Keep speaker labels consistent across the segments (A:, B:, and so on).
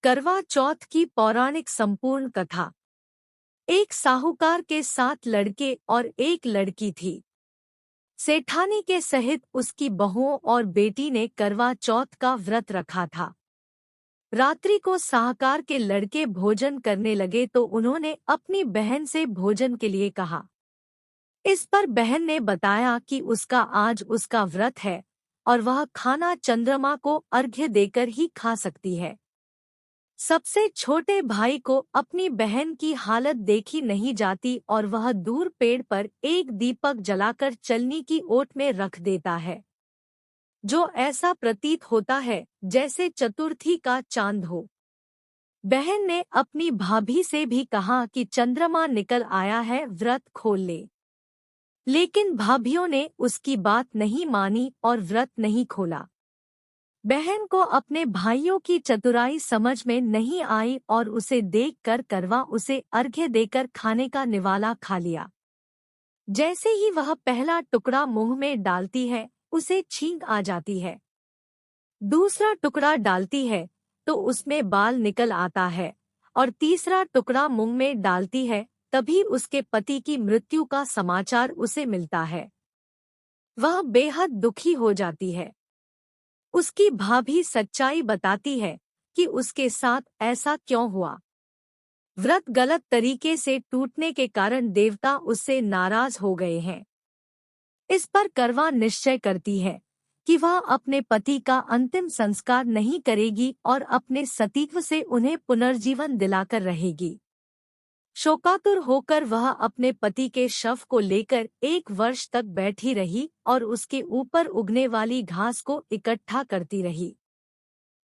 A: करवा चौथ की पौराणिक संपूर्ण कथा। एक साहूकार के 7 लड़के और एक लड़की थी। सेठानी के सहित उसकी बहुओं और बेटी ने करवा चौथ का व्रत रखा था। रात्रि को साहूकार के लड़के भोजन करने लगे तो उन्होंने अपनी बहन से भोजन के लिए कहा। इस पर बहन ने बताया कि उसका आज उसका व्रत है और वह खाना चंद्रमा को अर्घ्य देकर ही खा सकती है। सबसे छोटे भाई को अपनी बहन की हालत देखी नहीं जाती और वह दूर पेड़ पर एक दीपक जलाकर चलनी की ओट में रख देता है, जो ऐसा प्रतीत होता है जैसे चतुर्थी का चांद हो। बहन ने अपनी भाभी से भी कहा कि चंद्रमा निकल आया है, व्रत खोल ले। लेकिन भाभीयों ने उसकी बात नहीं मानी और व्रत नहीं खोला। बहन को अपने भाइयों की चतुराई समझ में नहीं आई और उसे देखकर करवा उसे अर्घ्य देकर खाने का निवाला खा लिया। जैसे ही वह पहला टुकड़ा मुंह में डालती है, उसे छींक आ जाती है। दूसरा टुकड़ा डालती है तो उसमें बाल निकल आता है और तीसरा टुकड़ा मुंह में डालती है, तभी उसके पति की मृत्यु का समाचार उसे मिलता है। वह बेहद दुखी हो जाती है। उसकी भाभी सच्चाई बताती है कि उसके साथ ऐसा क्यों हुआ। व्रत गलत तरीके से टूटने के कारण देवता उससे नाराज हो गए हैं। इस पर करवा निश्चय करती है कि वह अपने पति का अंतिम संस्कार नहीं करेगी और अपने सतीत्व से उन्हें पुनर्जीवन दिलाकर रहेगी। शोकातुर होकर वह अपने पति के शव को लेकर 1 वर्ष तक बैठी रही और उसके ऊपर उगने वाली घास को इकट्ठा करती रही।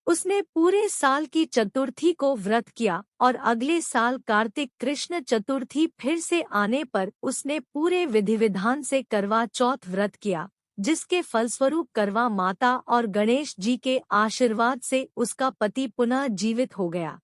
A: उसने पूरे साल की चतुर्थी को व्रत किया और अगले साल कार्तिक कृष्ण चतुर्थी फिर से आने पर उसने पूरे विधि विधान से करवा चौथ व्रत किया, जिसके फलस्वरूप करवा माता और गणेश जी के आशीर्वाद से उसका पति पुनः जीवित हो गया।